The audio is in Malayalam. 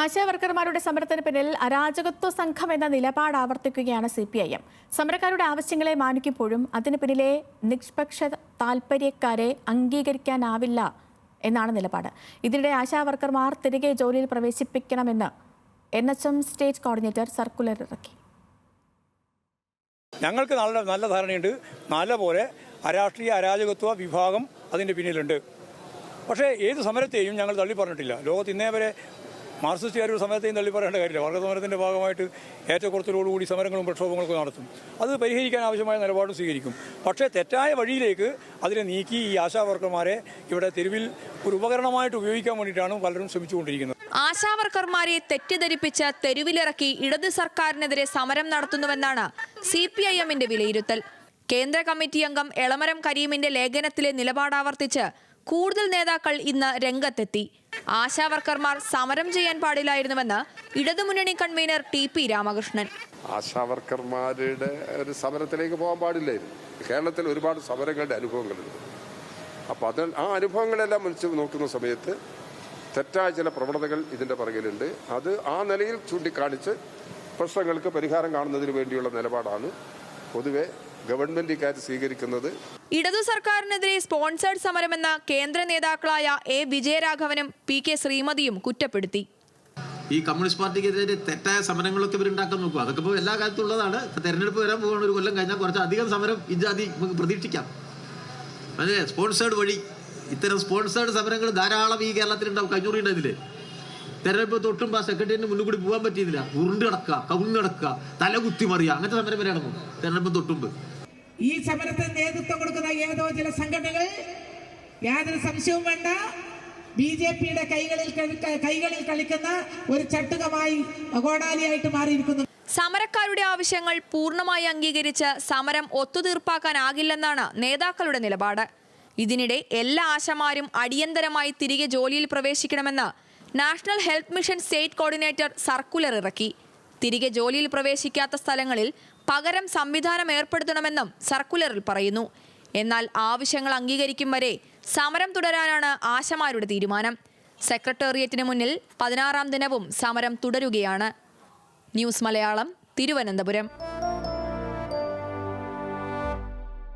ആശാവർക്കർമാരുടെ സമരത്തിന് പിന്നിൽ അരാജകത്വ സംഘം എന്ന നിലപാട് ആവർത്തിക്കുകയാണ് CPIM. സമരക്കാരുടെ ആവശ്യങ്ങളെ മാനിക്കുമ്പോഴും അതിന് പിന്നിലെ നിഷ്പക്ഷ താൽപര്യക്കാരെ അംഗീകരിക്കാനാവില്ല എന്നാണ് നിലപാട്. ഇതിനിടെ ആശാവർക്കർമാർ തിരികെ ജോലിയിൽ പ്രവേശിപ്പിക്കണമെന്ന് NHM സ്റ്റേറ്റ് കോർഡിനേറ്റർ സർക്കുലർ ഇറക്കി. ഞങ്ങൾക്ക് നല്ല ധാരണയുണ്ട്. നല്ലപോലെ അരാഷ്ട്രീയ അരാജകത്വ വിഭാഗം അതിൻ്റെ പിന്നിലുണ്ട്. പക്ഷേ ഏത് സമരത്തെയും ഞങ്ങൾ തള്ളി പറഞ്ഞിട്ടില്ല. ലോകത്ത് ഇന്നേ വരെ മാർക്സിസ്റ്റുകാർ ഒരു സമരത്തെയും തള്ളി പറയേണ്ട കാര്യമില്ല. വർഗ്ഗസമരത്തിൻ്റെ ഭാഗമായിട്ട് ഏറ്റക്കുറച്ചിലോടുകൂടി സമരങ്ങളും പ്രക്ഷോഭങ്ങളൊക്കെ നടത്തും. അത് പരിഹരിക്കാൻ ആവശ്യമായ നിലപാടും സ്വീകരിക്കും. പക്ഷേ തെറ്റായ വഴിയിലേക്ക് അതിനെ നീക്കി ഈ ആശാവർക്കർമാരെ ഇവിടെ തെരുവിൽ ഒരു ഉപകരണമായിട്ട് ഉപയോഗിക്കാൻ വേണ്ടിയിട്ടാണ് പലരും ശ്രമിച്ചുകൊണ്ടിരിക്കുന്നത്. ആശാവർക്കർമാരെ തെറ്റിദ്ധരിപ്പിച്ച് തെരുവിലിറക്കി ഇടത് സർക്കാരിനെതിരെ സമരം നടത്തുന്നുവെന്നാണ് CPIMന്റെ വിലയിരുത്തൽ. കേന്ദ്ര കമ്മിറ്റി അംഗം എളമരം കരീമിന്റെ ലേഖനത്തിലെ നിലപാടാവർത്തിച്ച് കൂടുതൽ നേതാക്കൾ ഇന്ന് രംഗത്തെത്തി. ആശാവർക്കർമാർ സമരം ചെയ്യാൻ പാടില്ലായിരുന്നുവെന്ന് ഇടതുമുന്നണി കൺവീനർ TP രാമകൃഷ്ണൻ. ആശാവർക്കർമാരുടെ ഒരു സമരത്തിലേക്ക് പോകാൻ പാടില്ലായിരുന്നു. കേരളത്തിൽ ഒരുപാട് സമരങ്ങളുടെ അനുഭവങ്ങളുണ്ട്. അപ്പോൾ അത് ആ അനുഭവങ്ങളെല്ലാം മനസ്സിൽ നോക്കുന്ന സമയത്ത് തെറ്റായ ചില പ്രവണതകൾ ഇതിൻ്റെ പുറകിലുണ്ട്. അത് ആ നിലയിൽ ചൂണ്ടിക്കാണിച്ച് പ്രശ്നങ്ങൾക്ക് പരിഹാരം കാണുന്നതിന് വേണ്ടിയുള്ള നിലപാടാണ് പൊതുവെ ഗവൺമെന്റ് ഇക്കാര്യം സ്വീകരിക്കുന്നത്. ഇടതു സർക്കാരിനെതിരെ സ്പോൺസേഡ് സമരമെന്ന കേന്ദ്ര നേതാക്കളായ A വിജയരാഘവനും PK ശ്രീമതിയും കുറ്റപ്പെടുത്തി. ഈ കമ്മ്യൂണിസ്റ്റ് പാർട്ടിക്കെതിരെ തെറ്റായ സമരങ്ങളൊക്കെ ഇവരുണ്ടാക്കാൻ നോക്കുക. അതൊക്കെ ഇപ്പോൾ എല്ലാ കാലത്തും ഉള്ളതാണ്. തെരഞ്ഞെടുപ്പ് വരാൻ പോകുന്ന ഒരു കൊല്ലം കഴിഞ്ഞാൽ കുറച്ച് അധികം സമരം ഇജാതി നമുക്ക് പ്രതീക്ഷിക്കാം. അതെ, സ്പോൺസേഡ് വഴി ഇത്തരം സ്പോൺസേഡ് സമരങ്ങൾ ധാരാളം ഈ കേരളത്തിലുണ്ടാവും. കഴിഞ്ഞൂറിയുണ്ടായിരുന്നില്ലേ? തെരഞ്ഞെടുപ്പ് തൊട്ടും ആ സെക്രട്ടറിന് മുന്നിൽ കൂടി പോകാൻ പറ്റിയില്ല. ഉരുണ്ട് കിടക്കുക, കവുങ്ങ് കിടക്കുക, തലകുത്തി മറിയുക, അങ്ങനത്തെ സമരം വരെ നടന്നു തെരഞ്ഞെടുപ്പ് തൊട്ടുമ്പ്. ഈ സമരത്തിന് നേതൃത്വം കൊടുക്കുന്ന ഏതോ ചില സംഘടനകൾ യാതൊരു സംശയവും വേണ്ട BJPയുടെ കൈകളിൽ കളിക്കുന്ന ഒരു ചട്ടുകമായി കോടാലിയായിട്ട് മാറിയിരിക്കുന്നു. സമരക്കാരുടെ ആവശ്യങ്ങൾ പൂർണ്ണമായി അംഗീകരിച്ച് സമരം ഒത്തുതീർപ്പാക്കാനാകില്ലെന്നാണ് നേതാക്കളുടെ നിലപാട്. ഇതിനിടെ എല്ലാ ആശമാരും അടിയന്തരമായി തിരികെ ജോലിയിൽ പ്രവേശിക്കണമെന്ന് national health mission state coordinator circular ഇറക്കി. തിരികെ ജോലിയിൽ പ്രവേശിക്കാത്ത സ്ഥലങ്ങളിൽ പകരം സംവിധാനം ഏർപ്പെടുത്തണമെന്നും സർക്കുലറിൽ പറയുന്നു. എന്നാൽ ആവശ്യങ്ങൾ അംഗീകരിക്കും വരെ സമരം തുടരാനാണ് ആശമാരുടെ തീരുമാനം. സെക്രട്ടേറിയറ്റിന് മുന്നിൽ 16-ാം ദിനവും സമരം തുടരുകയാണ്. ന്യൂസ് മലയാളം, തിരുവനന്തപുരം.